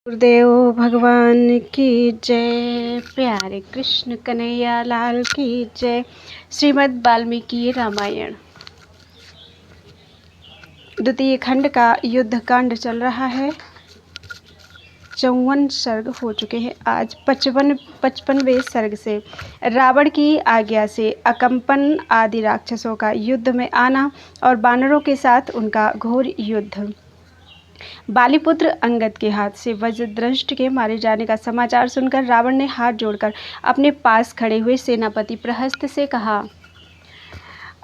गुरुदेव भगवान की जय। प्यारे कृष्ण कन्हैया लाल की जय। श्रीमद् वाल्मीकि रामायण द्वितीय खंड का युद्ध कांड चल रहा है। 54 सर्ग हो चुके हैं। आज 55वें सर्ग से रावण की आज्ञा से अकंपन आदि राक्षसों का युद्ध में आना और वानरों के साथ उनका घोर युद्ध। बालीपुत्र अंगद के हाथ से वज्रदंष्ट के मारे जाने का समाचार सुनकर रावण ने हाथ जोड़कर अपने पास खड़े हुए सेनापति प्रहस्त से कहा,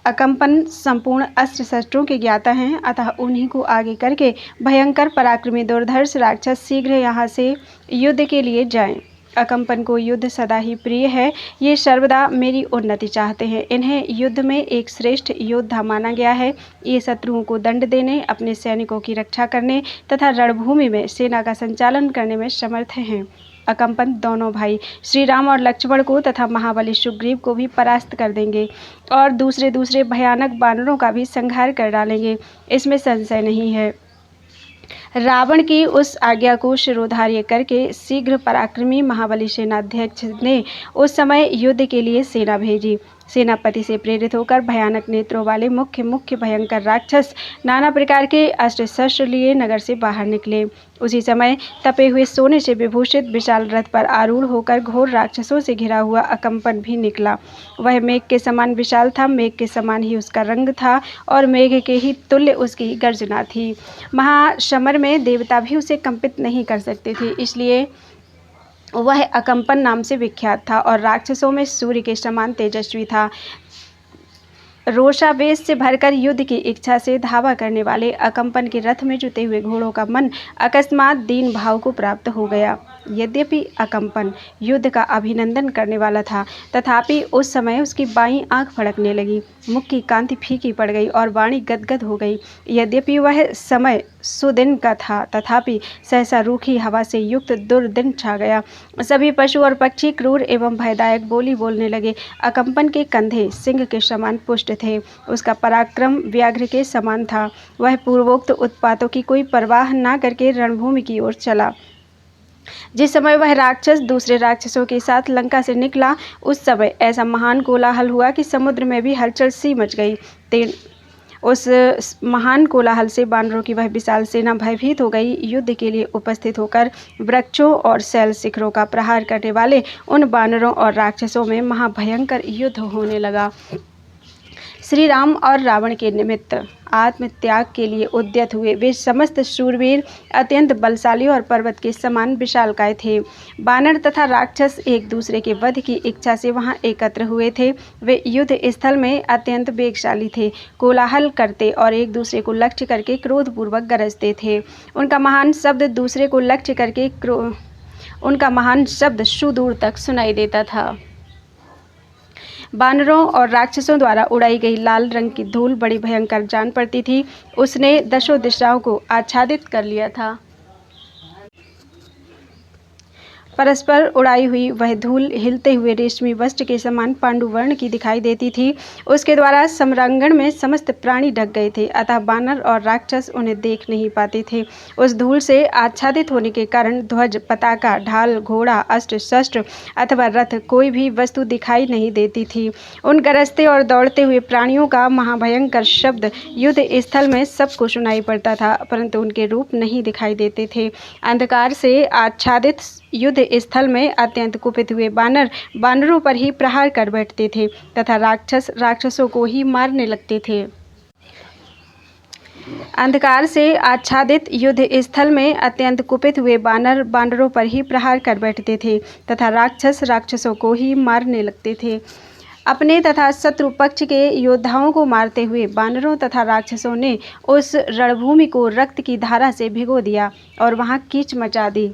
अकंपन संपूर्ण अस्त्र शस्त्रों के ज्ञाता हैं, अतः उन्हीं को आगे करके भयंकर पराक्रमी दुर्धर्ष राक्षस शीघ्र यहाँ से युद्ध के लिए जाएं। अकंपन को युद्ध सदा ही प्रिय है। ये सर्वदा मेरी उन्नति चाहते हैं। इन्हें युद्ध में एक श्रेष्ठ योद्धा माना गया है। ये शत्रुओं को दंड देने, अपने सैनिकों की रक्षा करने तथा रणभूमि में सेना का संचालन करने में समर्थ हैं। अकंपन दोनों भाई श्री राम और लक्ष्मण को तथा महाबली सुग्रीव को भी परास्त कर देंगे और दूसरे भयानक वानरों का भी संहार कर डालेंगे, इसमें संशय नहीं है। रावण की उस आज्ञा को शिरोधार्य करके शीघ्र पराक्रमी महाबली सेनाध्यक्ष ने उस समय युद्ध के लिए सेना भेजी। सेनापति से प्रेरित होकर भयानक नेत्रों वाले मुख्य भयंकर राक्षस नाना प्रकार के अस्त्र शस्त्र लिए नगर से बाहर निकले। उसी समय तपे हुए सोने से विभूषित विशाल रथ पर आरूढ़ होकर घोर राक्षसों से घिरा हुआ अकंपन भी निकला। वह मेघ के समान विशाल था, मेघ के समान ही उसका रंग था और मेघ के ही तुल्य उसकी गर्जना थी। महासमर में देवता भी उसे कंपित नहीं कर सकते थे, इसलिए वह अकंपन नाम से विख्यात था और राक्षसों में सूर्य के समान तेजस्वी था। रोषावेश से भरकर युद्ध की इच्छा से धावा करने वाले अकंपन के रथ में जुटे हुए घोड़ों का मन अकस्मात दीन भाव को प्राप्त हो गया। यद्यपि अकंपन युद्ध का अभिनंदन करने वाला था, तथापि उस समय उसकी बाईं आंख फड़कने लगी, मुख की कांति फीकी पड़ गई और वाणी गदगद हो गई। यद्यपि वह समय सुदिन का था, तथापि सहसा रूखी हवा से युक्त दुर्दिन छा गया। सभी पशु और पक्षी क्रूर एवं भयदायक बोली बोलने लगे। अकंपन के कंधे सिंह के समान पुष्ट थे, उसका पराक्रम व्याघ्र के समान था। वह पूर्वोक्त उत्पातों की कोई परवाह न करके रणभूमि की ओर चला। जिस समय वह राक्षस दूसरे राक्षसों के साथ लंका से निकला, उस समय ऐसा महान कोलाहल हुआ कि समुद्र में भी हलचल सी मच गई। उस महान कोलाहल से वानरों की वह विशाल सेना भयभीत हो गई। युद्ध के लिए उपस्थित होकर वृक्षों और शैल शिखरों का प्रहार करने वाले उन वानरों और राक्षसों में महाभयंकर युद्ध होने लगा। श्री राम और रावण के निमित्त आत्मत्याग के लिए उद्यत हुए वे समस्त शूरवीर अत्यंत बलशाली और पर्वत के समान विशालकाय थे। वानर तथा राक्षस एक दूसरे के वध की इच्छा से वहां एकत्र हुए थे। वे युद्ध स्थल में अत्यंत वेगशाली थे, कोलाहल करते और एक दूसरे को लक्ष्य करके क्रोधपूर्वक गरजते थे। उनका महान शब्द सुदूर तक सुनाई देता था। वानरों और राक्षसों द्वारा उड़ाई गई लाल रंग की धूल बड़ी भयंकर जान पड़ती थी। उसने दशों दिशाओं को आच्छादित कर लिया था। परस्पर उड़ाई हुई वह धूल हिलते हुए रेशमी वस्त्र के समान पांडुवर्ण की दिखाई देती थी। उसके द्वारा सम्रांगण में समस्त प्राणी ढक गए थे, अतः वानर और राक्षस उन्हें देख नहीं पाते थे। उस धूल से आच्छादित होने के कारण ध्वज, पताका, ढाल, घोड़ा, अस्त्र शस्त्र अथवा रथ कोई भी वस्तु दिखाई नहीं देती थी। उन गरजते और दौड़ते हुए प्राणियों का महाभयंकर शब्द युद्ध स्थल में सबको सुनाई पड़ता था, परंतु उनके रूप नहीं दिखाई देते थे। अंधकार से आच्छादित युद्ध स्थल में अत्यंत कुपित हुए वानरों पर ही प्रहार कर बैठते थे तथा राक्षस राक्षसों को ही मारने लगते थे। अंधकार से आच्छादित युद्ध स्थल में अत्यंत कुपित हुए वानरों पर ही प्रहार कर बैठते थे तथा राक्षस राक्षसों को ही मारने लगते थे। अपने तथा शत्रु पक्ष के योद्धाओं को मारते हुए वानरों तथा राक्षसों ने उस रणभूमि को रक्त की धारा से भिगो दिया और वहां कीच मचा दी।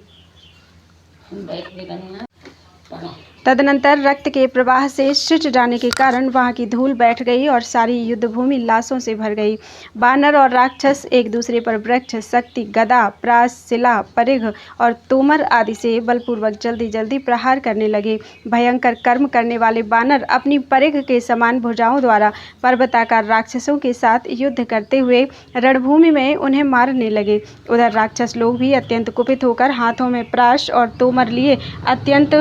तदनंतर रक्त के प्रवाह से सिंच जाने के कारण वहां की धूल बैठ गई और सारी युद्धभूमि लाशों से भर गई। बानर और राक्षस एक दूसरे पर वृक्ष, शक्ति, गदा, प्रास, शिला, परिघ और तोमर आदि से बलपूर्वक जल्दी जल्दी प्रहार करने लगे। भयंकर कर्म करने वाले बानर अपनी परिघ के समान भुजाओं द्वारा पर्वताकार राक्षसों के साथ युद्ध करते हुए रणभूमि में उन्हें मारने लगे। उधर राक्षस लोग भी अत्यंत कुपित होकर हाथों में प्राश और तोमर लिए अत्यंत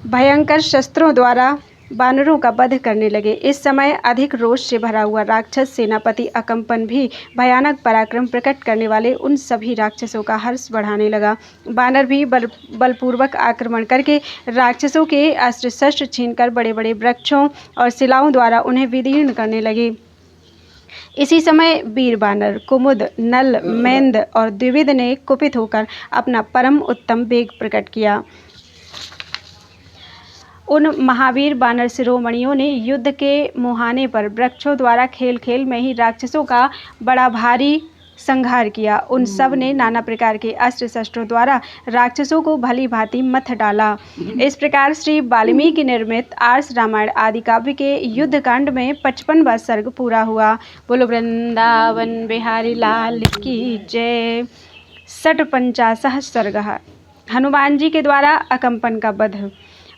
भयंकर शस्त्रों द्वारा बानरों का वध करने लगे। इस समय अधिक रोष से भरा हुआ राक्षस सेनापति अकम्पन भी भयानक पराक्रम प्रकट करने वाले उन सभी राक्षसों का हर्ष बढ़ाने लगा। बानर भी बलपूर्वक आक्रमण करके राक्षसों के अस्त्र शस्त्र छीनकर बड़े बड़े वृक्षों और शिलाओं द्वारा उन्हें विदीर्ण करने लगे। इसी समय वीर बानर कुमुद, नल, मेंद और द्विविद ने कुपित होकर अपना परम उत्तम वेग प्रकट किया। उन महावीर बानर शिरोमणियों ने युद्ध के मुहाने पर वृक्षों द्वारा खेल खेल में ही राक्षसों का बड़ा भारी संहार किया। उन सब ने नाना प्रकार के अस्त्र शस्त्रों द्वारा राक्षसों को भली भांति मथ डाला। इस प्रकार श्री वाल्मीकि निर्मित आर्ष रामायण आदि काव्य के युद्ध कांड में 55वां सर्ग पूरा हुआ। बोलो वृंदावन बिहारी लाल की जय। 56 सर्ग। हनुमान जी के द्वारा अकम्पन का वध।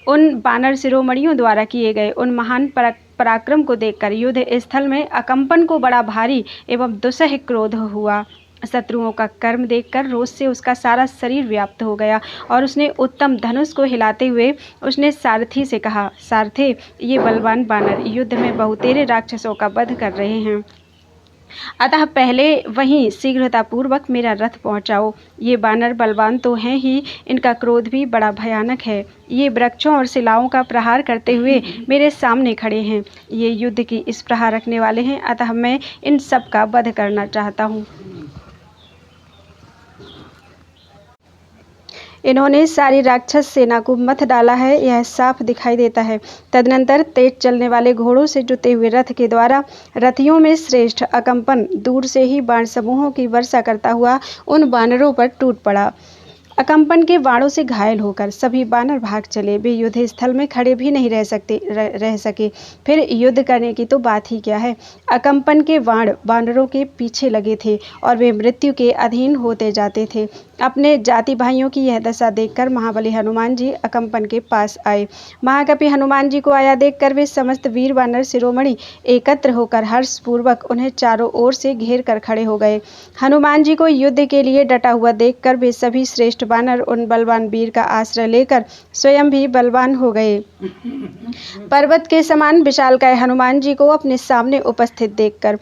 उन बानर शिरोमणियों द्वारा किए गए उन महान पराक्रम को देखकर युद्ध स्थल में अकम्पन को बड़ा भारी एवं दुस्सह क्रोध हुआ। शत्रुओं का कर्म देखकर रोष से उसका सारा शरीर व्याप्त हो गया और उसने उत्तम धनुष को हिलाते हुए उसने सारथी से कहा, सारथे, ये बलवान बानर युद्ध में बहुतेरे राक्षसों का वध कर रहे हैं, अतः पहले वहीं शीघ्रतापूर्वक मेरा रथ पहुंचाओ। ये बानर बलवान तो हैं ही, इनका क्रोध भी बड़ा भयानक है। ये वृक्षों और शिलाओं का प्रहार करते हुए मेरे सामने खड़े हैं। ये युद्ध की इस प्रहार रखने वाले हैं, अतः मैं इन सब का वध करना चाहता हूँ। इन्होंने सारी राक्षस सेना को मथ डाला है, यह साफ दिखाई देता है। तदनंतर तेज चलने वाले घोड़ों से जुते हुए रथ के द्वारा रथियों में श्रेष्ठ अकम्पन दूर से ही बाण समूहों की वर्षा करता हुआ उन बानरों पर टूट पड़ा। अकम्पन के बाणों से घायल होकर सभी बानर भाग चले। वे युद्ध स्थल में खड़े भी नहीं रह सके। फिर युद्ध करने की तो बात ही क्या है। अकम्पन के बाण बानरों के पीछे लगे थे और वे मृत्यु के अधीन होते जाते थे। अपने जाति भाइयों की यह दशा देखकर महाबली हनुमान जी अकम्पन के पास आए। महाकपि हनुमान जी को आया देखकर वे समस्त वीर बानर शिरोमणि एकत्र होकर हर्षपूर्वक उन्हें चारों ओर से घेर कर खड़े हो गए। हनुमान जी को युद्ध के लिए डटा हुआ देखकर वे सभी श्रेष्ठ बानर उन बलवान वीर का आश्रय लेकर स्वयं भी बलवान हो गए। पर्वत के समान विशालकाय हनुमान जी को अपने सामने उपस्थित देखकर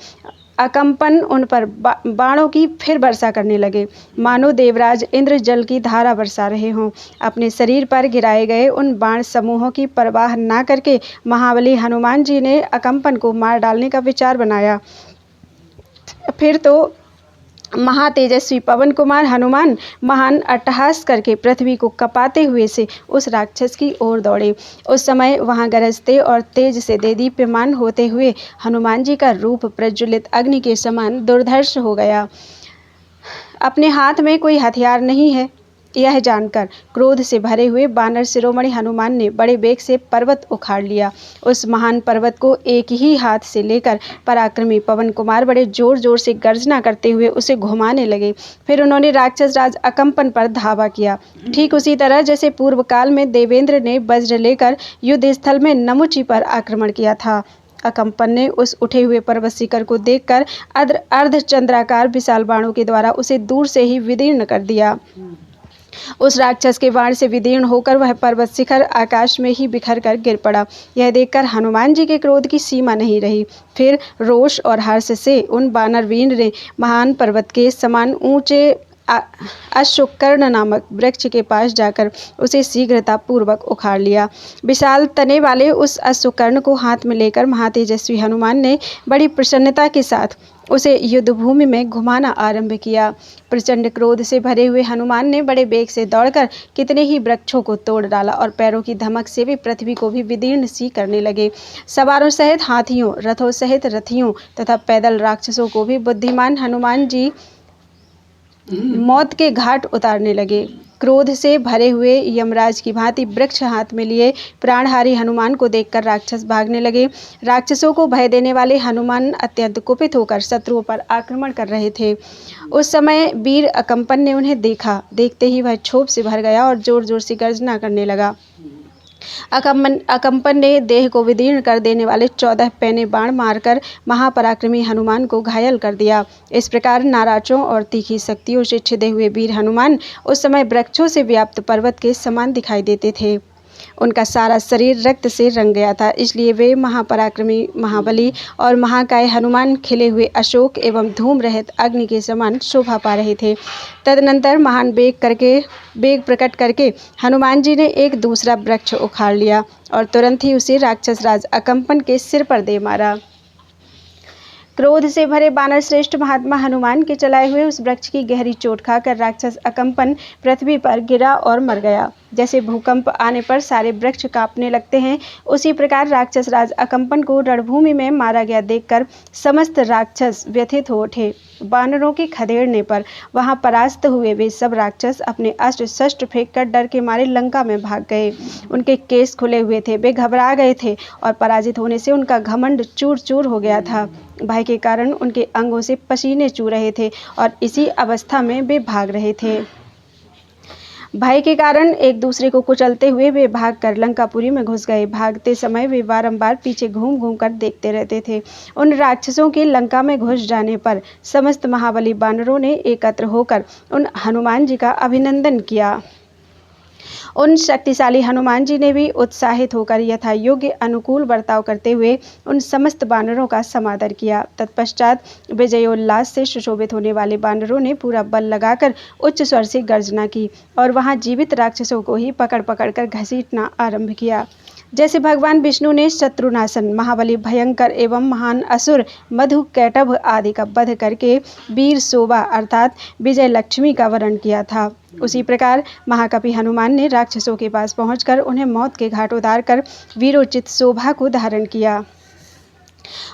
अकम्पन उन पर बाणों की फिर वर्षा करने लगे, मानो देवराज इंद्र जल की धारा बरसा रहे हों। अपने शरीर पर गिराए गए उन बाण समूहों की परवाह न करके महाबली हनुमान जी ने अकम्पन को मार डालने का विचार बनाया। फिर तो महातेजस्वी पवन कुमार हनुमान महान अट्टहास करके पृथ्वी को कपाते हुए से उस राक्षस की ओर दौड़े। उस समय वहां गरजते और तेज से देदीप्यमान होते हुए हनुमान जी का रूप प्रज्वलित अग्नि के समान दुर्धर्ष हो गया। अपने हाथ में कोई हथियार नहीं है, यह जानकर क्रोध से भरे हुए बानर शिरोमणि हनुमान ने बड़े वेग से पर्वत उखाड़ लिया। उस महान पर्वत को एक ही हाथ से लेकर पराक्रमी पवन कुमार बड़े जोर जोर से गर्जना करते हुए उसे घुमाने लगे। फिर उन्होंने राक्षस राज अकम्पन पर धावा किया। ठीक उसी तरह जैसे पूर्व काल में देवेंद्र ने वज्र लेकर युद्ध स्थल में नमुची पर आक्रमण किया था। अकम्पन ने उस उठे हुए पर्वत शिखर को देखकर अर्धचंद्राकार विशाल बाणों के द्वारा उसे दूर से ही विदीर्ण कर दिया। उस राक्षस के बाण से विदीर्ण होकर वह पर्वत शिखर आकाश में ही बिखर कर गिर पड़ा। यह देखकर हनुमान जी के क्रोध की सीमा नहीं रही। फिर रोष और हर्ष से उन बानर वीर ने महान पर्वत के समान ऊंचे अश्वकर्ण नामक वृक्ष के पास जाकर उसे शीघ्रतापूर्वक उखाड़ लिया। विशाल तने वाले उस अश्वकर्ण को हाथ में लेकर महातेजस्वी हनुमान ने बड़ी प्रसन्नता के साथ उसे युद्धभूमि में घुमाना आरंभ किया। प्रचंड क्रोध से भरे हुए हनुमान ने बड़े वेग से दौड़कर कितने ही वृक्षों को तोड़ डाला और पैरों की धमक से वे पृथ्वी को भी विदीर्ण सी करने लगे। सवारों सहित हाथियों, रथों सहित रथियों तथा पैदल राक्षसों को भी बुद्धिमान हनुमान जी मौत के घाट उतारने लगे। क्रोध से भरे हुए यमराज की भांति वृक्ष हाथ में लिए प्राणहारी हनुमान को देखकर राक्षस भागने लगे। राक्षसों को भय देने वाले हनुमान अत्यंत कुपित होकर शत्रुओं पर आक्रमण कर रहे थे। उस समय वीर अकम्पन ने उन्हें देखा। देखते ही वह क्षोभ से भर गया और जोर जोर से गर्जना करने लगा। अकम्पन ने देह को विदीर्ण कर देने वाले 14 पैने बाण मारकर महापराक्रमी हनुमान को घायल कर दिया। इस प्रकार नाराजों और तीखी शक्तियों से छिदे हुए वीर हनुमान उस समय वृक्षों से व्याप्त पर्वत के समान दिखाई देते थे। उनका सारा शरीर रक्त से रंग गया था, इसलिए वे महापराक्रमी, महाबली और महाकाय हनुमान खिले हुए अशोक एवं धूम रहित अग्नि के समान शोभा पा रहे थे। तदनंतर महान वेग प्रकट करके हनुमान जी ने एक दूसरा वृक्ष उखाड़ लिया और तुरंत ही उसे राक्षस राज अकम्पन के सिर पर दे मारा। क्रोध से भरे बानर श्रेष्ठ महात्मा हनुमान के चलाए हुए उस वृक्ष की गहरी चोट खाकर राक्षस अकम्पन पृथ्वी पर गिरा और मर गया। जैसे भूकंप आने पर सारे वृक्ष कांपने लगते हैं, उसी प्रकार राक्षस राज अकम्पन को रणभूमि में मारा गया देखकर समस्त राक्षस व्यथित हो उठे। बानरों के खदेड़ने पर वहां परास्त हुए वे सब राक्षस अपने अस्त्र शस्त्र फेंककर डर के मारे लंका में भाग गए। उनके केस खुले हुए थे, वे घबरा गए थे और पराजित होने से उनका घमंड चूर चूर हो गया था। भय के कारण उनके अंगों से पसीने चू रहे थे और इसी अवस्था में वे भाग रहे थे। भय के कारण एक दूसरे को कुचलते हुए वे भागकर लंकापुरी में घुस गए। भागते समय वे बारंबार पीछे घूम घूम कर देखते रहते थे। उन राक्षसों के लंका में घुस जाने पर समस्त महाबली बानरों ने एकत्र होकर उन हनुमान जी का अभिनंदन किया। उन शक्तिशाली हनुमान जी ने भी उत्साहित होकर यथा योग्य अनुकूल बर्ताव करते हुए उन समस्त बानरों का समादर किया। तत्पश्चात विजयोल्लास से सुशोभित होने वाले बानरों ने पूरा बल लगाकर उच्च स्वर से गर्जना की और वहां जीवित राक्षसों को ही पकड़ पकड़ कर घसीटना आरंभ किया। जैसे भगवान विष्णु ने शत्रुनाशन, महाबली भयंकर एवं महान असुर मधु कैटभ आदि का वध करके वीर शोभा अर्थात विजय लक्ष्मी का वरण किया था, उसी प्रकार महाकपि हनुमान ने राक्षसों के पास पहुंचकर उन्हें मौत के घाट उतार कर वीरोचित शोभा को धारण किया।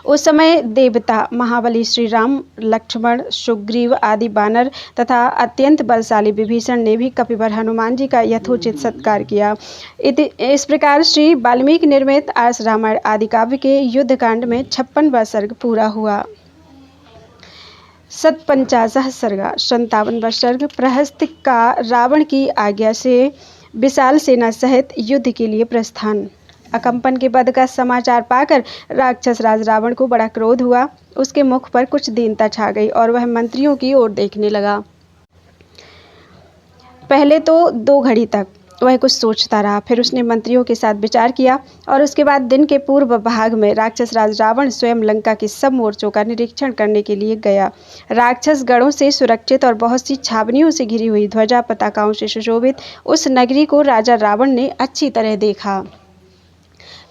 उस समय देवता महाबली श्री राम, लक्ष्मण, सुग्रीव आदि बानर तथा अत्यंत बलशाली विभीषण ने भी कपिवर हनुमान जी का यथोचित सत्कार किया। इस प्रकार श्री वाल्मीकि निर्मित आर्ष रामायण आदि काव्य के युद्धकांड में 56वां सर्ग पूरा हुआ। 57 सर्गा 57वां सर्ग प्रहस्त का रावण की आज्ञा से विशाल सेना सहित युद्ध के लिए प्रस्थान। अकम्पन के वध का समाचार पाकर राक्षस राज रावण को बड़ा क्रोध हुआ। उसके मुख पर कुछ दीनता छा गई और वह मंत्रियों की ओर देखने लगा। पहले तो 2 घड़ी तक वह कुछ सोचता रहा, फिर उसने मंत्रियों के साथ विचार किया और उसके बाद दिन के पूर्व भाग में राक्षस राज रावण स्वयं लंका के सब मोर्चों का निरीक्षण करने के लिए गया। राक्षस गढ़ों से सुरक्षित और बहुत सी छावनियों से घिरी हुई ध्वजा पताकाओं से सुशोभित उस नगरी को राजा रावण ने अच्छी तरह देखा।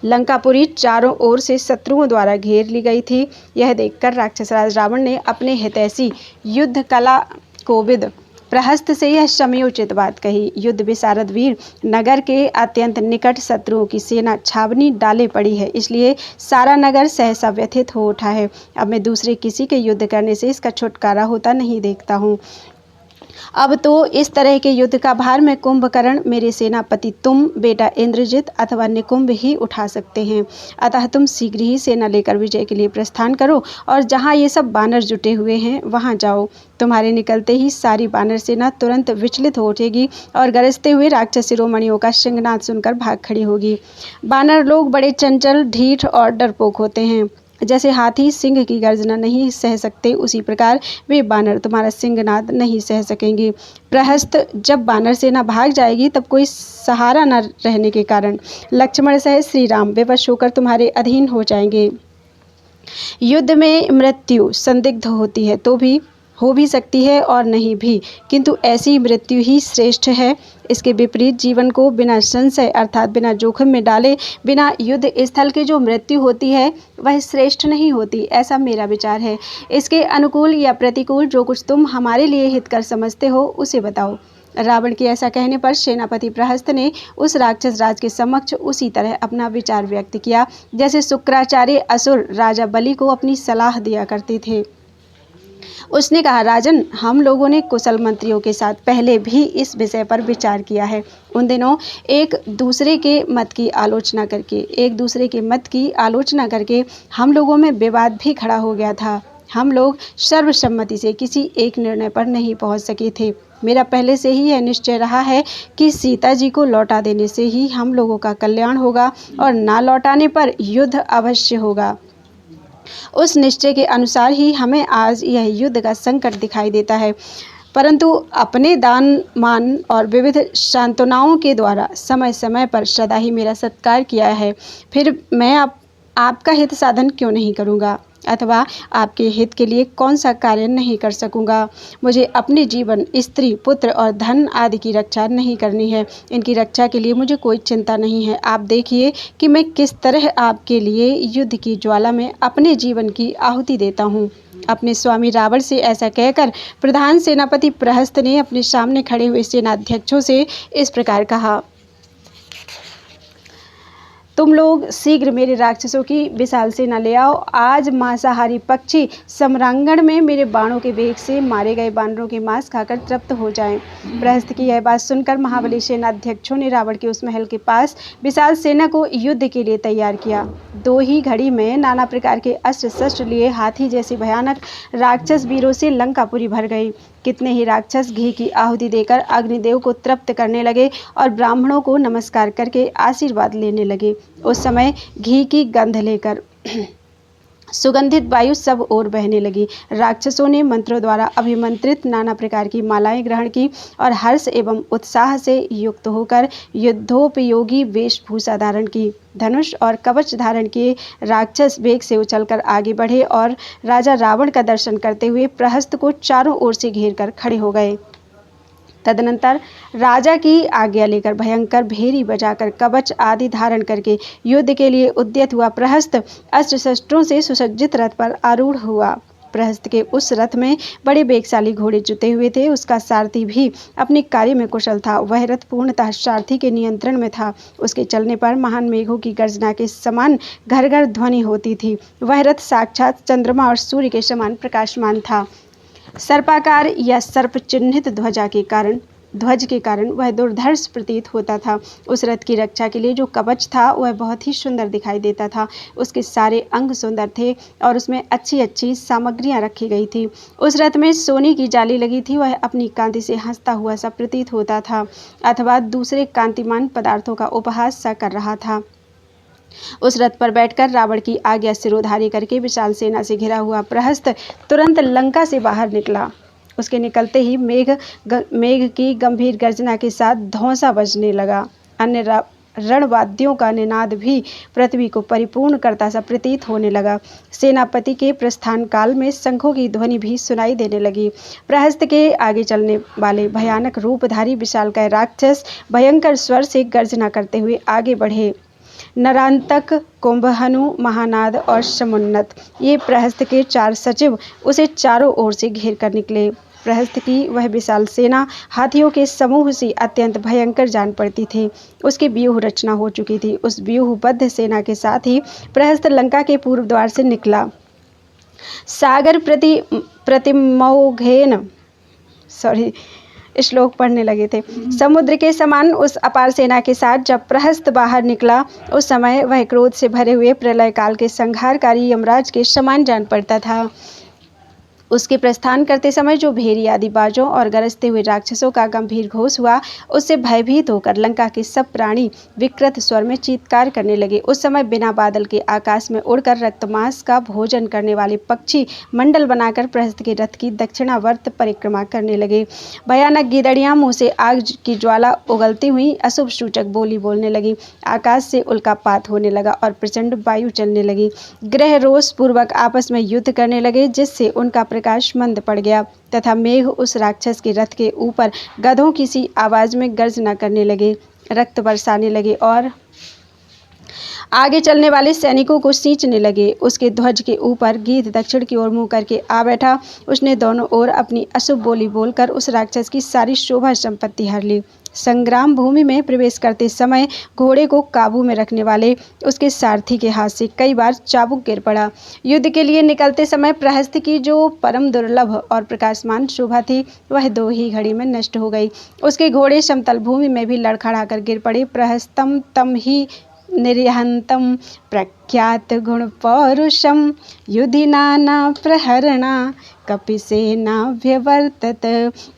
लंकापुरी चारों ओर से शत्रुओं द्वारा घेर ली गई थी। यह देखकर राक्षस राज रावण ने अपने हितैषी युद्ध कला कोविद प्रहस्त से यह समयोचित बात कही। युद्ध विशारद वीर, नगर के अत्यंत निकट शत्रुओं की सेना छावनी डाले पड़ी है, इसलिए सारा नगर सहसा व्यथित हो उठा है। अब मैं दूसरे किसी के युद्ध करने से इसका छुटकारा होता नहीं देखता हूँ। अब तो इस तरह के युद्ध का भार में कुंभकर्ण, मेरे सेनापति तुम, बेटा इंद्रजित अथवा निकुंभ ही उठा सकते हैं। अतः तुम शीघ्र ही सेना लेकर विजय के लिए प्रस्थान करो और जहाँ ये सब बानर जुटे हुए हैं वहाँ जाओ। तुम्हारे निकलते ही सारी बानर सेना तुरंत विचलित हो उठेगी और गरजते हुए राक्षस शिरोमणियों का सिंहनाद सुनकर भाग खड़ी होगी। बानर लोग बड़े चंचल, ढीठ और डरपोक होते हैं। जैसे हाथी सिंह की गर्जना नहीं सह सकते, उसी प्रकार वे बानर तुम्हारा सिंहनाद नहीं सह सकेंगे। प्रहस्त जब बानर सेना भाग जाएगी तब कोई सहारा न रहने के कारण लक्ष्मण सहित श्री राम विवश होकर तुम्हारे अधीन हो जाएंगे। युद्ध में मृत्यु संदिग्ध होती है तो भी हो भी सकती है और नहीं भी, किंतु ऐसी मृत्यु ही श्रेष्ठ है। इसके विपरीत जीवन को बिना संशय अर्थात बिना जोखिम में डाले बिना युद्ध स्थल के जो मृत्यु होती है वह श्रेष्ठ नहीं होती, ऐसा मेरा विचार है। इसके अनुकूल या प्रतिकूल जो कुछ तुम हमारे लिए हितकर समझते हो उसे बताओ। रावण के ऐसा कहने पर सेनापति प्रहस्त ने उस राक्षस राज के समक्ष उसी तरह अपना विचार व्यक्त किया जैसे शुक्राचार्य असुर राजा बलि को अपनी सलाह दिया करते थे। उसने कहा, राजन, हम लोगों ने कुशल मंत्रियों के साथ पहले भी इस विषय पर विचार किया है। उन दिनों एक दूसरे के मत की आलोचना करके हम लोगों में विवाद भी खड़ा हो गया था। हम लोग सर्वसम्मति से किसी एक निर्णय पर नहीं पहुंच सके थे। मेरा पहले से ही यह निश्चय रहा है कि सीता जी को लौटा देने से ही हम लोगों का कल्याण होगा और ना लौटाने पर युद्ध अवश्य होगा। उस निश्चय के अनुसार ही हमें आज यह युद्ध का संकट दिखाई देता है, परंतु अपने दान मान और विविध सांत्वनाओं के द्वारा समय समय पर सदा ही मेरा सत्कार किया है। फिर मैं आपका हित साधन क्यों नहीं करूँगा, अथवा आपके हित के लिए कौन सा कार्य नहीं कर सकूँगा। मुझे अपने जीवन, स्त्री, पुत्र और धन आदि की रक्षा नहीं करनी है। इनकी रक्षा के लिए मुझे कोई चिंता नहीं है। आप देखिए कि मैं किस तरह आपके लिए युद्ध की ज्वाला में अपने जीवन की आहुति देता हूँ। अपने स्वामी रावण से ऐसा कहकर प्रधान सेनापति प्रहस्त ने अपने सामने खड़े हुए सेनाध्यक्षों से इस प्रकार कहा, तुम लोग शीघ्र मेरे राक्षसों की विशाल सेना ले आओ। आज मांसाहारी पक्षी सम्रांगण में मेरे बाणों के वेग से मारे गए बानरों के मांस खाकर तृप्त हो जाएं। प्रहस्त की यह बात सुनकर महाबली सेनाध्यक्षों ने रावण के उस महल के पास विशाल सेना को युद्ध के लिए तैयार किया। 2 ही घड़ी में नाना प्रकार के अस्त्र शस्त्र लिए हाथी जैसे भयानक राक्षस वीरों से लंकापुरी भर गई। कितने ही राक्षस घी की आहुति देकर अग्निदेव को तृप्त करने लगे और ब्राह्मणों को नमस्कार करके आशीर्वाद लेने लगे। उस समय घी की गंध लेकर सुगंधित वायु सब ओर बहने लगी। राक्षसों ने मंत्रों द्वारा अभिमंत्रित नाना प्रकार की मालाएं ग्रहण की और हर्ष एवं उत्साह से युक्त होकर युद्धोपयोगी वेशभूषा धारण की। धनुष और कवच धारण किए राक्षस वेग से उछलकर आगे बढ़े और राजा रावण का दर्शन करते हुए प्रहस्त को चारों ओर से घेर कर खड़े हो गए। तदनंतर राजा की आज्ञा लेकर भयंकर भेरी बजाकर कवच आदि धारण करके युद्ध के लिए उद्यत हुआ प्रहस्त अस्त्र शस्त्रों से सुसज्जित रथ पर आरूढ़ हुआ। प्रहस्त के उस रथ में बड़े वेगशाली घोड़े जुटे हुए थे। उसका सारथी भी अपने कार्य में कुशल था। वह रथ पूर्णतः सारथी के नियंत्रण में था। उसके चलने पर महान मेघों की गर्जना के समान घर घर ध्वनि होती थी। वह रथ साक्षात चंद्रमा और सूर्य के समान प्रकाशमान था। सर्पाकार या सर्प चिन्हित ध्वज के कारण वह दुर्धर्ष प्रतीत होता था। उस रथ की रक्षा के लिए जो कवच था वह बहुत ही सुंदर दिखाई देता था। उसके सारे अंग सुंदर थे और उसमें अच्छी अच्छी सामग्रियां रखी गई थी। उस रथ में सोने की जाली लगी थी। वह अपनी कांति से हंसता हुआ सा प्रतीत होता था, अथवा दूसरे कांतिमान पदार्थों का उपहास सा कर रहा था। उस रथ पर बैठकर रावण की आज्ञा सिरोधार्य करके विशाल सेना से घिरा हुआ प्रहस्त तुरंत लंका से बाहर निकला। उसके निकलते ही मेघ की गंभीर गर्जना के साथ धौंसा बजने लगा। अन्य रणवाद्यों का निनाद भी पृथ्वी को परिपूर्ण करता सा प्रतीत होने लगा। सेनापति के प्रस्थान काल में शंखों की ध्वनि भी सुनाई देने लगी। प्रहस्त के आगे चलने वाले भयानक रूपधारी विशालकाय राक्षस भयंकर स्वर से गर्जना करते हुए आगे बढ़े। नरांतक, कुंभहनु, महानाद और समुन्नत, ये प्रहस्त के 4 सचिव उसे चारों ओर से घेर कर निकले। प्रहस्त की वह विशाल सेना हाथियों के समूह सी अत्यंत भयंकर जान पड़ती थी। उसकी व्यूह रचना हो चुकी थी। उस व्यूहबद्ध सेना के साथ ही प्रहस्त लंका के पूर्व द्वार से निकला। सागर प्रतिमौघेन श्लोक पढ़ने लगे थे। समुद्र के समान उस अपार सेना के साथ जब प्रहस्त बाहर निकला, उस समय वह क्रोध से भरे हुए प्रलय काल के संहारकारी यमराज के समान जान पड़ता था। उसके प्रस्थान करते समय जो भेरी आदि बाजों और गरजते हुए राक्षसों का गंभीर घोष हुआ, उससे भयभीत होकर लंका के सब प्राणी विकृत स्वर में चीत्कार करने लगे। उस समय बिना बादल के आकाश में उड़कर रक्तमांस का भोजन करने वाले पक्षी मंडल बनाकर प्रहस्त के रथ की दक्षिणावर्त परिक्रमा करने लगे। भयानक गीदड़ियां मुंह से आग की ज्वाला उगलती हुई अशुभ सूचक बोली बोलने लगी। आकाश से उल्कापात होने लगा और प्रचंड वायु चलने लगी। ग्रह रोष पूर्वक आपस में युद्ध करने लगे, जिससे उनका प्रकाश मंद पड़ गया तथा मेघ उस राक्षस के रथ के ऊपर गधों की सी आवाज में गर्जना करने लगे, रक्त बरसाने लगे और आगे चलने वाले सैनिकों को सींचने लगे। उसके ध्वज के ऊपर गीध दक्षिण की ओर मुंह करके आ बैठा। उसने दोनों ओर अपनी अशुभ बोली बोलकर उस राक्षस की सारी शोभा संपत्ति हर ली। संग्राम भूमि में प्रवेश करते समय घोड़े को काबू में रखने वाले उसके सारथी के हाथ से कई बार चाबुक गिर पड़ा। युद्ध के लिए निकलते समय प्रहस्त की जो परम दुर्लभ और प्रकाशमान शोभा थी, वह 2 ही घड़ी में नष्ट हो गई। उसके घोड़े समतल भूमि में भी लड़खड़ाकर गिर पड़े। प्रहस्तम तम ही निर्हंतम प्रख्यात गुण पौरुषम युधि नाना प्रहरणा कपिसेना व्यवर्तत।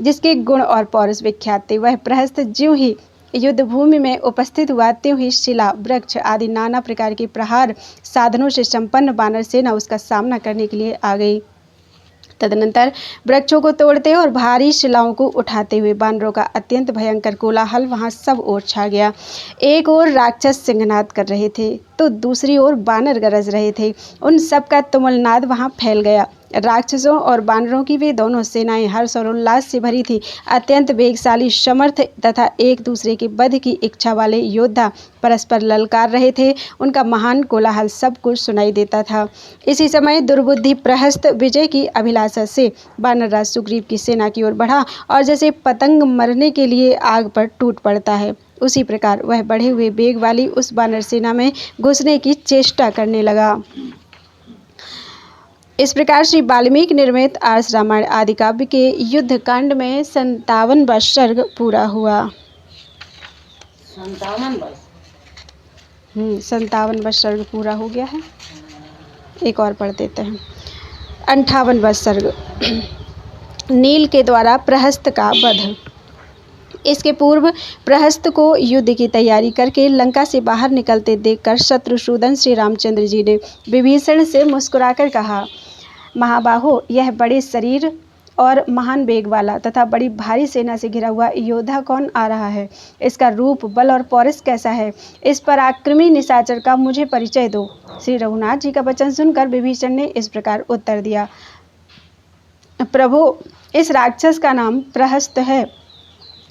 जिसके गुण और पौरुष विख्यात थे, वह प्रहस्त ज्यों ही युद्ध भूमि में उपस्थित हुआ, त्यों ही शिला, वृक्ष आदि नाना प्रकार के प्रहार साधनों से संपन्न वानर सेना उसका सामना करने के लिए आ गई। तदनंतर वृक्षों को तोड़ते और भारी शिलाओं को उठाते हुए वानरों का अत्यंत भयंकर कोलाहल वहां सब ओर छा गया। एक ओर राक्षस सिंहनाद कर रहे थे तो दूसरी ओर वानर गरज रहे थे। उन सब का तुमुलनाद वहां फैल गया। राक्षसों और वानरों की वे दोनों सेनाएं हर्ष और उल्लास से भरी थी। अत्यंत वेगशाली, समर्थ तथा एक दूसरे के वध की इच्छा वाले योद्धा परस्पर ललकार रहे थे। उनका महान कोलाहल सब कुछ सुनाई देता था। इसी समय दुर्बुद्धि प्रहस्त विजय की अभिलाषा से वानरराज सुग्रीव की सेना की ओर बढ़ा और जैसे पतंग मरने के लिए आग पर टूट पड़ता है, उसी प्रकार वह बढ़े हुए वेग वाली उस वानर सेना में घुसने की चेष्टा करने लगा। इस प्रकार श्री वाल्मीकि निर्मित आर्ष रामायण आदि काव्य के युद्ध कांड में 57वां सर्ग पूरा हुआ। 57वां सर्ग पूरा हो गया है। एक और पढ़ देते हैं। 58वां सर्ग नील के द्वारा प्रहस्त का वध। इसके पूर्व प्रहस्त को युद्ध की तैयारी करके लंका से बाहर निकलते देखकर शत्रुसूदन श्री रामचंद्र जी ने विभीषण से मुस्कुराकर कहा, महाबाहो, यह बड़े शरीर और महान वेग वाला तथा बड़ी भारी सेना से घिरा हुआ योद्धा कौन आ रहा है? इसका रूप, बल और पौरुष कैसा है? इस पराक्रमी निशाचर का मुझे परिचय दो। श्री रघुनाथ जी का वचन सुनकर विभीषण ने इस प्रकार उत्तर दिया, प्रभु, इस राक्षस का नाम प्रहस्त है।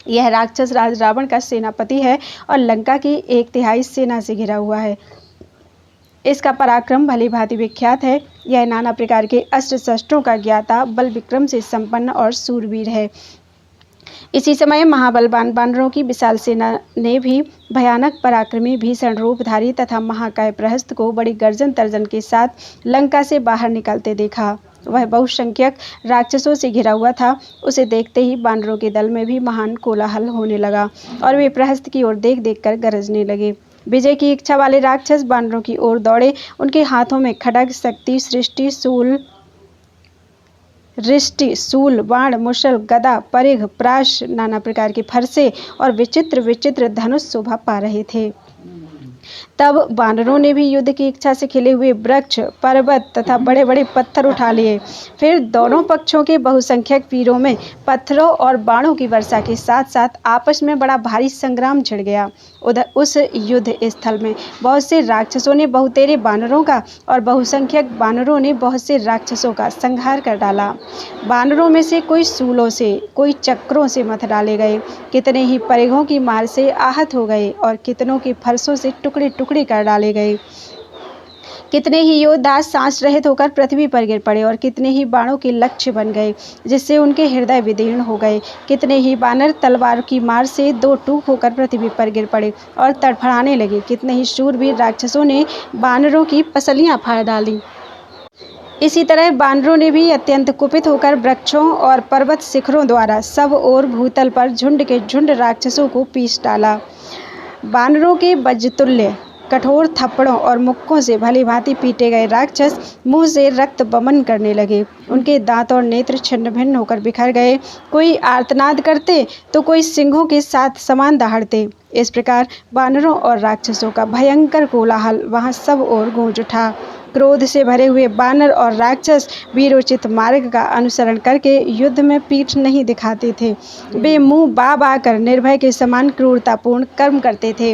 यह राक्षस राज रावण का सेनापति है और लंका की 1/3 सेना से घिरा हुआ है। इसका पराक्रम भली भांति विख्यात है। यह नाना प्रकार के अस्त्र शस्त्रों का ज्ञाता, बल विक्रम से संपन्न और सूरवीर है। इसी समय महाबलवान वानरों की विशाल सेना ने भी भयानक पराक्रमी भीषण रूपधारी तथा महाकाय प्रहस्त को बड़ी गर्जन तर्जन के साथ लंका से बाहर निकलते देखा। वह बहुसंख्यक राक्षसों से घिरा हुआ था। उसे देखते ही वानरों के दल में भी महान कोलाहल होने लगा और वे प्रहस्त की ओर देख देख कर गरजने लगे। विजय की इच्छा वाले राक्षस वानरों की ओर दौड़े। उनके हाथों में खड्ग, शक्ति, रिष्टि, शूल, बाण, मुशल, गदा, परिघ, प्राश, नाना प्रकार के फरसे और विचित्र विचित्र धनुष शोभा पा रहे थे। तब वानरों ने भी युद्ध की इच्छा से खिले हुए वृक्ष, पर्वत तथा बड़े बड़े पत्थर उठा लिए। फिर दोनों पक्षों के बहुसंख्यक वीरों में पत्थरों और बाणों की वर्षा के साथ साथ आपस में बड़ा भारी संग्राम छिड़ गया। उधर उस युद्ध स्थल में बहुत से राक्षसों ने बहुतेरे वानरों का और बहुसंख्यक वानरों ने बहुत से राक्षसों का संहार कर डाला। वानरों में से कोई सूलों से, कोई चक्रों से मथ डाले गए, कितने ही परिघों की मार से आहत हो गए और कितनों के फरसों से टुकड़े टुकड़े कर डाले गए। कितने ही योद्धा सांस रहित होकर पृथ्वी पर गिर पड़े और कितने ही बाणों के लक्ष्य बन गए, जिससे उनके हृदय विदीर्ण हो गए। कितने ही वानर तलवार की मार से दो टूक होकर पृथ्वी पर गिर पड़े और तड़फड़ाने लगे। कितने ही शूरवीर राक्षसों ने वानरों की पसलियां फाड़ डाली। इसी तरह वानरों ने भी अत्यंत कुपित होकर वृक्षों और पर्वत शिखरों द्वारा सब ओर भूतल पर झुंड के झुंड राक्षसों को पीस डाला। वानरों के वज्रतुल्य कठोर थप्पड़ों और मुक्कों से भली भांति पीटे गए राक्षस मुंह से रक्त बमन करने लगे। उनके दांत और नेत्र छिन्न भिन्न होकर बिखर गए। कोई आर्तनाद करते तो कोई सिंहों के साथ समान दहाड़ते। इस प्रकार वानरों और राक्षसों का भयंकर कोलाहल वहां सब ओर गूंज उठा। क्रोध से भरे हुए वानर और राक्षस वीरोचित मार्ग का अनुसरण करके युद्ध में पीठ नहीं दिखाते थे। वे मुंह बा बा कर निर्भय के समान क्रूरतापूर्ण कर्म करते थे।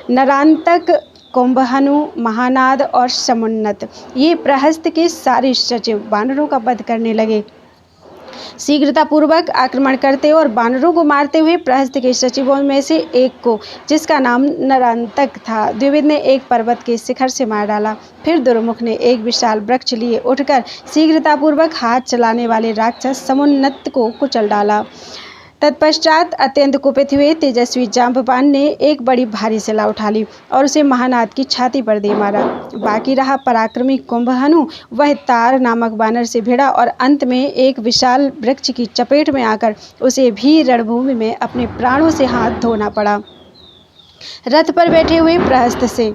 नरांतक, कुंभहनु, महानाद और समुन्नत, ये प्रहस्त के सारे सचिव वानरों का वध करने लगे। शीघ्रतापूर्वक आक्रमण करते और बानरों को मारते हुए प्रहस्त के सचिवों में से एक को, जिसका नाम नरांतक था, द्विविद ने एक पर्वत के शिखर से मार डाला। फिर दुर्मुख ने एक विशाल वृक्ष लिए उठकर शीघ्रतापूर्वक हाथ चलाने वाले राक्षस समुन्नत को कुचल डाला। तत्पश्चात अत्यंत कुपित हुए तेजस्वी जाम्बवान ने एक बड़ी भारी शिला उठा ली और उसे महानाद की छाती पर दे मारा। बाकी रहा पराक्रमी कुंभहनु, वह तार नामक बानर से भिड़ा और अंत में एक विशाल वृक्ष की चपेट में आकर उसे भी रणभूमि में अपने प्राणों से हाथ धोना पड़ा। रथ पर बैठे हुए प्रहस्त से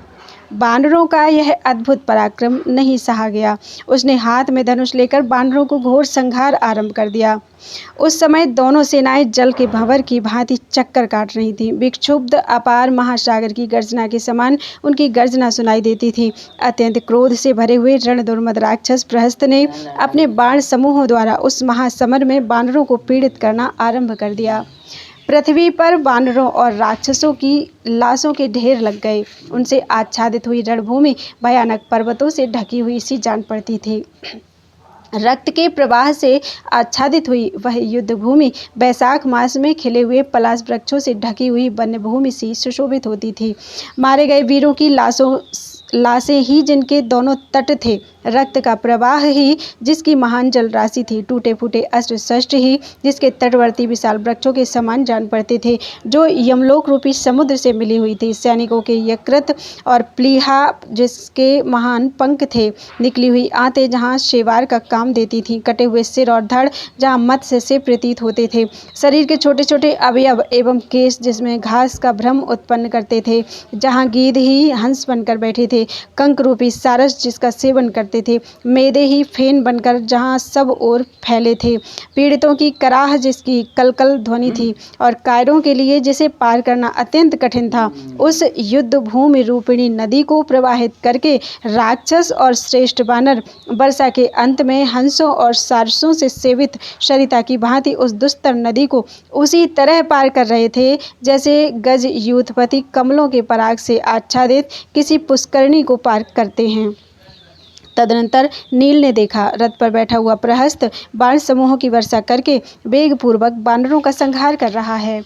बानरों का यह अद्भुत पराक्रम नहीं सहा गया। उसने हाथ में धनुष लेकर बानरों को घोर संहार आरंभ कर दिया। उस समय दोनों सेनाएं जल के भंवर की भांति चक्कर काट रही थीं। विक्षुब्ध अपार महासागर की गर्जना के समान उनकी गर्जना सुनाई देती थी। अत्यंत क्रोध से भरे हुए रण दुर्मद राक्षस प्रहस्त ने अपने बाण समूहों द्वारा उस महासमर में बानरों को पीड़ित करना आरंभ कर दिया। पृथ्वी पर बानरों और राक्षसों की लाशों के ढेर लग गए। उनसे आच्छादित हुई रणभूमि भयानक पर्वतों से ढकी हुई सी जान पड़ती थी। रक्त के प्रवाह से आच्छादित हुई वह युद्ध भूमि बैसाख मास में खिले हुए पलाश वृक्षों से ढकी हुई वन्य भूमि सी सुशोभित होती थी। मारे गए वीरों की लाशें ही जिनके दोनों तट थे, रक्त का प्रवाह ही जिसकी महान जल राशि थी, टूटे फूटे अस्त्र शस्त्र ही जिसके तटवर्ती विशाल वृक्षों के समान जान पड़ते थे, जो यमलोक रूपी समुद्र से मिली हुई थी। सैनिकों के यकृत और प्लीहा जिसके महान पंख थे, निकली हुई आंतें जहाँ शेवार का काम देती थीं, कटे हुए सिर और धड़ जहाँ मत्स्य से प्रतीत होते थे, शरीर के छोटे छोटे अवयव एवं केश जिसमें घास का भ्रम उत्पन्न करते थे, जहाँ गीध ही हंस बनकर बैठे थे, कंक रूपी सारस जिसका सेवन करते थे, मेदे ही फेन बनकर जहाँ सब ओर फैले थे, पीड़ितों की कराह जिसकी कलकल ध्वनि थी और कायरों के लिए जिसे पार करना अत्यंत कठिन था, उस युद्ध भूमि रूपिणी नदी को प्रवाहित करके राक्षस और श्रेष्ठ बानर वर्षा के अंत में हंसों और सारसों से सेवित सरिता की भांति उस दुस्तर नदी को उसी तरह पार कर रहे थे जैसे गज यूथपति कमलों के पराग से आच्छादित किसी पुष्करणी को पार करते हैं। तदनंतर नील ने देखा, रथ पर बैठा हुआ प्रहस्त बाण समूहों की वर्षा करके वेगपूर्वक बानरों का संहार कर रहा है।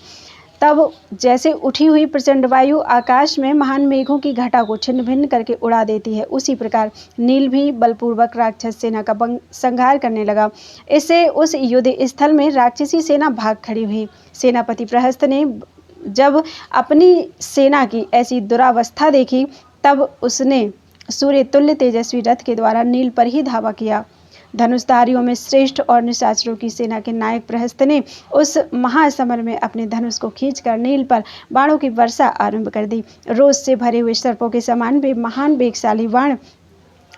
तब जैसे उठी हुई प्रचंड वायु आकाश में महान मेघों की घटा को छिन्न भिन्न करके उड़ा देती है, उसी प्रकार नील भी बलपूर्वक राक्षस सेना का संहार करने लगा। इससे उस युद्ध स्थल में राक्षसी सेना भाग खड़ी हुई। सेनापति प्रहस्त ने जब अपनी सेना की ऐसी दुरावस्था देखी, तब उसने सूर्य तुल्य तेजस्वी रथ के द्वारा नील पर ही धावा किया। धनुषधारियों में श्रेष्ठ और निशाचरों की सेना के नायक प्रहस्त ने उस महासमर में अपने धनुष को खींचकर नील पर बाणों की वर्षा आरंभ कर दी। रोज से भरे हुए सर्पों के समान वे महान वेगशाली बाण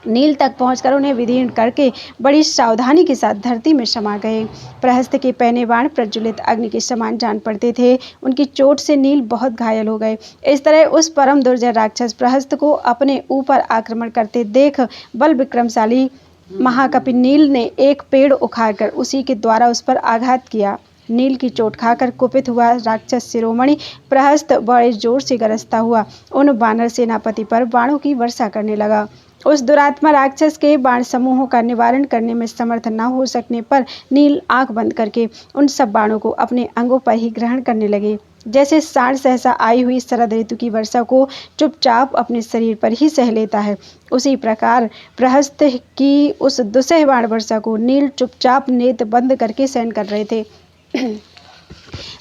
नील तक पहुंचकर उन्हें विदीर्ण करके बड़ी सावधानी के साथ धरती में समा गए। प्रहस्त के पैने बाण प्रज्वलित अग्नि के समान जान पड़ते थे। उनकी चोट से नील बहुत घायल हो गए। इस तरह उस परम दुर्जय राक्षस प्रहस्त को अपने ऊपर आक्रमण करते देख बल विक्रमशाली महाकपि नील ने एक पेड़ उखाड़कर उसी के द्वारा उस पर आघात किया। नील की चोट खाकर कुपित हुआ राक्षस शिरोमणि प्रहस्त बड़े जोर से गरजता हुआ उन बानर सेनापति पर बाणों की वर्षा करने लगा। उस दुरात्मा राक्षस के बाण समूहों का निवारण करने में समर्थ न हो सकने पर नील आंख बंद करके उन सब बाणों को अपने अंगों पर ही ग्रहण करने लगे। जैसे सांड सहसा आई हुई शरद ऋतु की वर्षा को चुपचाप अपने शरीर पर ही सह लेता है, उसी प्रकार प्रहस्त की उस दुसह बाण वर्षा को नील चुपचाप नेत्र बंद करके सहन कर रहे थे।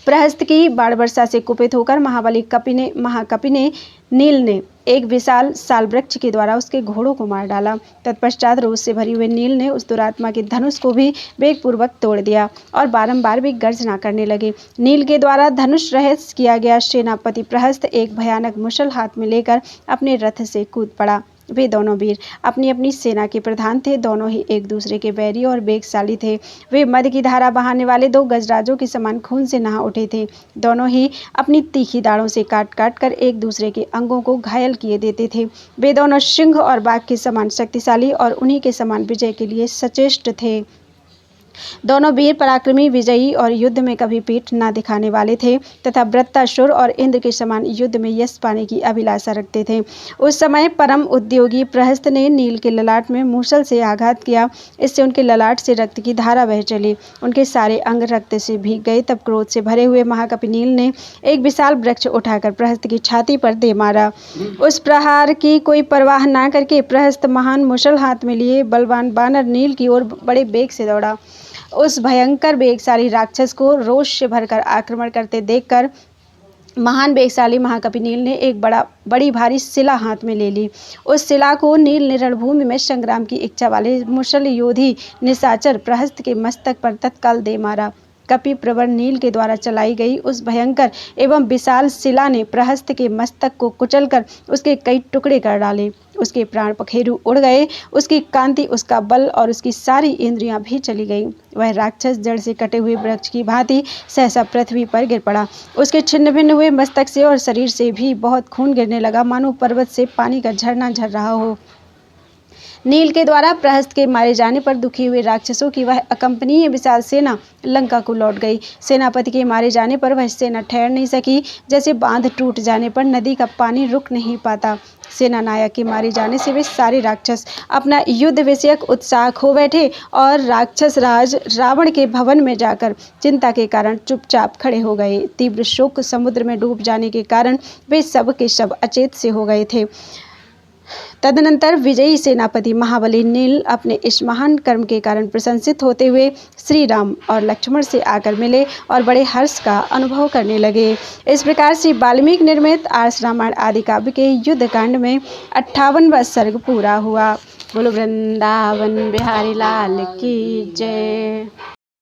प्रहस्त की बाण वर्षा से कुपित होकर महाकपि ने नील ने एक विशाल साल वृक्ष के द्वारा उसके घोड़ों को मार डाला। तत्पश्चात रोष से भरी हुए नील ने उस दुरात्मा के धनुष को भी वेगपूर्वक तोड़ दिया और बारंबार वे गर्जना करने लगे। नील के द्वारा धनुष रहित किया गया सेनापति प्रहस्त एक भयानक मुशल हाथ में लेकर अपने रथ से कूद पड़ा। वे दोनों वीर अपनी अपनी सेना के प्रधान थे। दोनों ही एक दूसरे के बैरी और वेगशाली थे। वे मद की धारा बहाने वाले दो गजराजों के समान खून से नहा उठे थे। दोनों ही अपनी तीखी दाढ़ों से काट काट कर एक दूसरे के अंगों को घायल किए देते थे। वे दोनों सिंह और बाघ के समान शक्तिशाली और उन्हीं के समान विजय के लिए सचेष्ट थे। दोनों वीर पराक्रमी, विजयी और युद्ध में कभी पीठ न दिखाने वाले थे तथा वृत्तासुर और इंद्र के समान युद्ध में यश पाने की अभिलाषा रखते थे। उस समय परम उद्योगी प्रहस्त ने नील के ललाट में मूसल से आघात किया। इससे उनके ललाट से रक्त की धारा बह चली। उनके सारे अंग रक्त से भीग गए। तब क्रोध से भरे हुए महाकपि नील ने एक विशाल वृक्ष उठाकर प्रहस्त की छाती पर दे मारा। उस प्रहार की कोई परवाह न करके प्रहस्त महान मूसल हाथ में लिए बलवान बानर नील की ओर बड़े वेग से दौड़ा। उस भयंकर वेगशाली राक्षस को रोष से भरकर आक्रमण करते देखकर महान वेगशाली महाकपि नील ने एक बड़ी भारी शिला हाथ में ले ली। उस शिला को नील ने रणभूमि में संग्राम की इच्छा वाले मुसल योधी निशाचर प्रहस्त के मस्तक पर तत्काल दे मारा। कपि प्रवर नील के द्वारा चलाई गई उस भयंकर एवं विशाल शिला ने प्रहस्त के मस्तक को कुचलकर उसके कई टुकड़े कर डाले। उसके प्राण पखेरु उड़ गए। उसकी कांति, उसका बल और उसकी सारी इंद्रियां भी चली गईं। वह राक्षस जड़ से कटे हुए वृक्ष की भांति सहसा पृथ्वी पर गिर पड़ा। उसके छिन्न भिन्न हुए मस्तक से और शरीर से भी बहुत खून गिरने लगा, मानो पर्वत से पानी का झरना झर रहा हो। नील के द्वारा प्रहस्त के मारे जाने पर दुखी हुए राक्षसों की वह अकंपनीय विशाल सेना लंका को लौट गई। सेनापति के मारे जाने पर वह सेना ठहर नहीं सकी, जैसे बांध टूट जाने पर नदी का पानी रुक नहीं पाता। सेना नायक के मारे जाने से वे सारे राक्षस अपना युद्ध विषयक उत्साह खो बैठे और राक्षस राज रावण के भवन में जाकर चिंता के कारण चुपचाप खड़े हो गए। तीव्र शोक समुद्र में डूब जाने के कारण वे सब के सब अचेत से हो गए थे। तदनंतर विजयी सेनापति महाबली नील अपने इस महान कर्म के कारण प्रशंसित होते हुए श्री राम और लक्ष्मण से आकर मिले और बड़े हर्ष का अनुभव करने लगे। इस प्रकार से वाल्मीकि निर्मित आर्ष रामायण आदि काव्य के युद्ध कांड में 58वां सर्ग पूरा हुआ। बोलो वृंदावन बिहारी लाल की जय।